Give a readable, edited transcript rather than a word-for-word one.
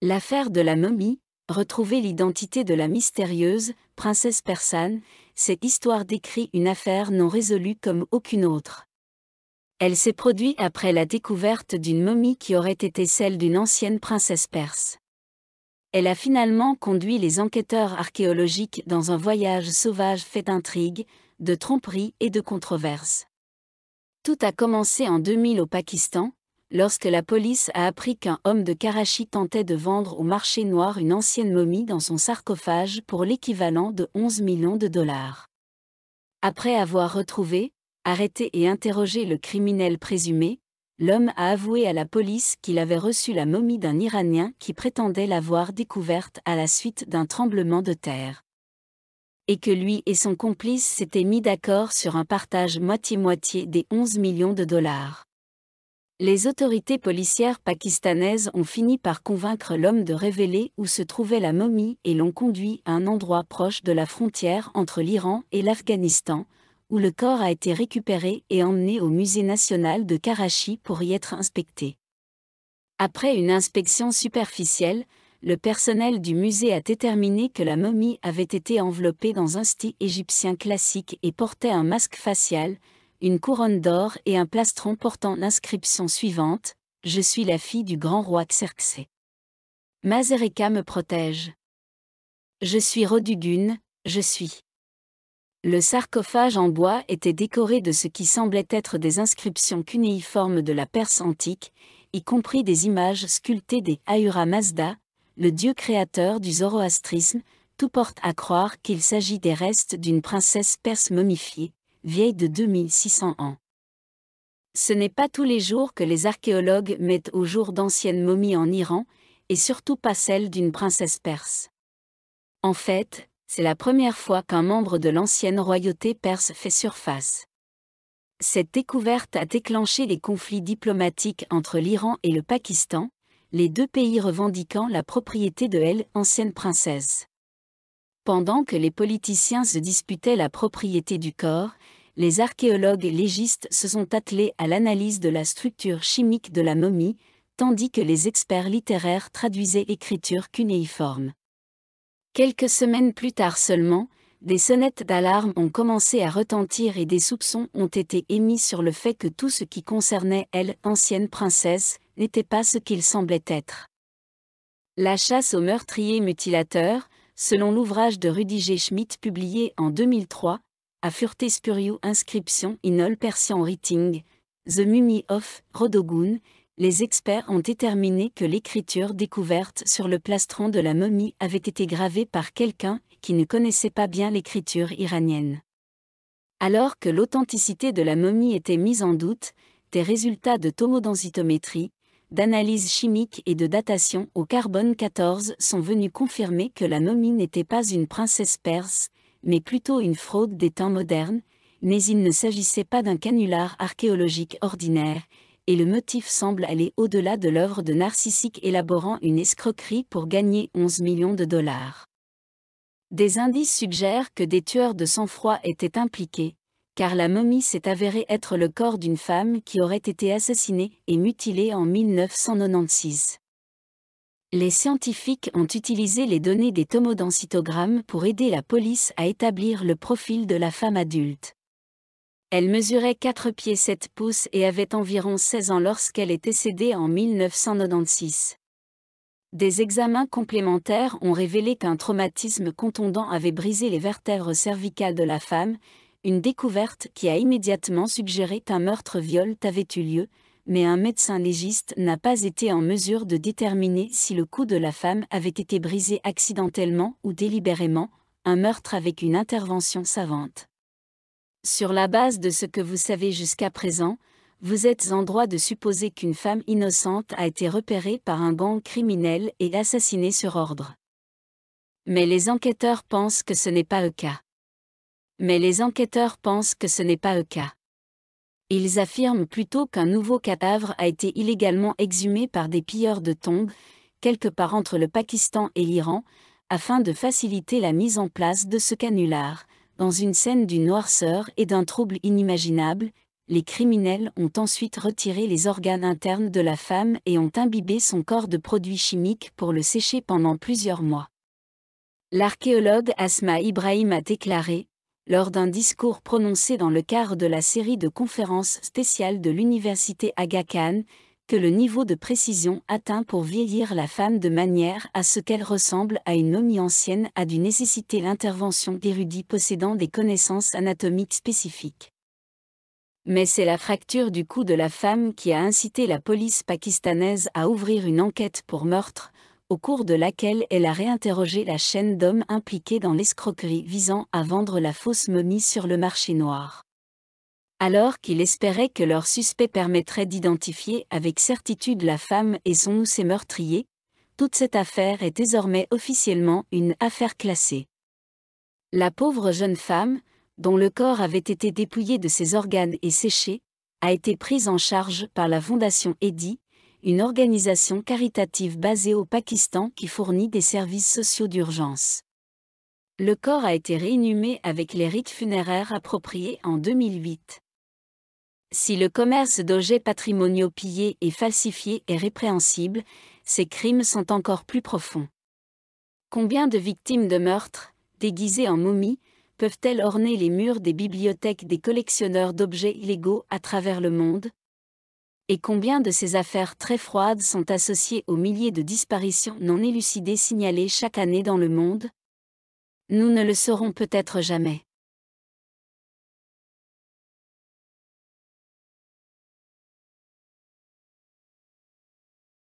L'affaire de la momie, retrouver l'identité de la mystérieuse princesse persane, cette histoire décrit une affaire non résolue comme aucune autre. Elle s'est produite après la découverte d'une momie qui aurait été celle d'une ancienne princesse perse. Elle a finalement conduit les enquêteurs archéologiques dans un voyage sauvage fait d'intrigues, de tromperies et de controverses. Tout a commencé en 2000 au Pakistan, lorsque la police a appris qu'un homme de Karachi tentait de vendre au marché noir une ancienne momie dans son sarcophage pour l'équivalent de 11 millions de dollars. Après avoir retrouvé, arrêté et interrogé le criminel présumé, l'homme a avoué à la police qu'il avait reçu la momie d'un Iranien qui prétendait l'avoir découverte à la suite d'un tremblement de terre. Et que lui et son complice s'étaient mis d'accord sur un partage moitié-moitié des 11 millions de dollars. Les autorités policières pakistanaises ont fini par convaincre l'homme de révéler où se trouvait la momie et l'ont conduit à un endroit proche de la frontière entre l'Iran et l'Afghanistan, où le corps a été récupéré et emmené au musée national de Karachi pour y être inspecté. Après une inspection superficielle, le personnel du musée a déterminé que la momie avait été enveloppée dans un style égyptien classique et portait un masque facial, une couronne d'or et un plastron portant l'inscription suivante: « Je suis la fille du grand roi Xerxès. Masereka me protège. Je suis Rodugun, je suis. » Le sarcophage en bois était décoré de ce qui semblait être des inscriptions cunéiformes de la Perse antique, y compris des images sculptées des Ahura Mazda, le dieu créateur du zoroastrisme. Tout porte à croire qu'il s'agit des restes d'une princesse perse momifiée, vieille de 2600 ans. Ce n'est pas tous les jours que les archéologues mettent au jour d'anciennes momies en Iran, et surtout pas celle d'une princesse perse. En fait, c'est la première fois qu'un membre de l'ancienne royauté perse fait surface. Cette découverte a déclenché les conflits diplomatiques entre l'Iran et le Pakistan, les deux pays revendiquant la propriété de l'ancienne princesse. Pendant que les politiciens se disputaient la propriété du corps, les archéologues légistes se sont attelés à l'analyse de la structure chimique de la momie, tandis que les experts littéraires traduisaient l'écriture cunéiforme. Quelques semaines plus tard seulement, des sonnettes d'alarme ont commencé à retentir et des soupçons ont été émis sur le fait que tout ce qui concernait l'ancienne princesse n'était pas ce qu'il semblait être. La chasse aux meurtriers mutilateurs, selon l'ouvrage de Rudiger Schmidt publié en 2003, A Furte Spuriu Inscription in All Persian Writing, The Mummy of Rodogun, les experts ont déterminé que l'écriture découverte sur le plastron de la momie avait été gravée par quelqu'un qui ne connaissait pas bien l'écriture iranienne. Alors que l'authenticité de la momie était mise en doute, des résultats de tomodensitométrie, d'analyse chimique et de datation au carbone 14 sont venus confirmer que la momie n'était pas une princesse perse, mais plutôt une fraude des temps modernes, mais il ne s'agissait pas d'un canular archéologique ordinaire, et le motif semble aller au-delà de l'œuvre de Narcissique élaborant une escroquerie pour gagner 11 millions de dollars. Des indices suggèrent que des tueurs de sang-froid étaient impliqués, car la momie s'est avérée être le corps d'une femme qui aurait été assassinée et mutilée en 1996. Les scientifiques ont utilisé les données des tomodensitogrammes pour aider la police à établir le profil de la femme adulte. Elle mesurait 4 pieds 7 pouces et avait environ 16 ans lorsqu'elle est décédée en 1996. Des examens complémentaires ont révélé qu'un traumatisme contondant avait brisé les vertèbres cervicales de la femme, une découverte qui a immédiatement suggéré qu'un meurtre-viol avait eu lieu, mais un médecin légiste n'a pas été en mesure de déterminer si le cou de la femme avait été brisé accidentellement ou délibérément, un meurtre avec une intervention savante. Sur la base de ce que vous savez jusqu'à présent, vous êtes en droit de supposer qu'une femme innocente a été repérée par un gang criminel et assassinée sur ordre. Mais les enquêteurs pensent que ce n'est pas le cas. Ils affirment plutôt qu'un nouveau cadavre a été illégalement exhumé par des pilleurs de tombes, quelque part entre le Pakistan et l'Iran, afin de faciliter la mise en place de ce canular, dans une scène d'une noirceur et d'un trouble inimaginable. les criminels ont ensuite retiré les organes internes de la femme et ont imbibé son corps de produits chimiques pour le sécher pendant plusieurs mois. L'archéologue Asma Ibrahim a déclaré, lors d'un discours prononcé dans le cadre de la série de conférences spéciales de l'université Aga Khan, que le niveau de précision atteint pour vieillir la femme de manière à ce qu'elle ressemble à une momie ancienne a dû nécessiter l'intervention d'érudits possédant des connaissances anatomiques spécifiques. Mais c'est la fracture du cou de la femme qui a incité la police pakistanaise à ouvrir une enquête pour meurtre, au cours de laquelle elle a réinterrogé la chaîne d'hommes impliqués dans l'escroquerie visant à vendre la fausse momie sur le marché noir. Alors qu'il espérait que leur suspect permettrait d'identifier avec certitude la femme et son ou ses meurtriers, toute cette affaire est désormais officiellement une affaire classée. La pauvre jeune femme, dont le corps avait été dépouillé de ses organes et séché, a été prise en charge par la Fondation Edhi, une organisation caritative basée au Pakistan qui fournit des services sociaux d'urgence. Le corps a été réinhumé avec les rites funéraires appropriés en 2008. Si le commerce d'objets patrimoniaux pillés et falsifiés est répréhensible, ces crimes sont encore plus profonds. Combien de victimes de meurtres, déguisées en momies, peuvent-elles orner les murs des bibliothèques des collectionneurs d'objets illégaux à travers le monde ? Et combien de ces affaires très froides sont associées aux milliers de disparitions non élucidées signalées chaque année dans le monde ? Nous ne le saurons peut-être jamais.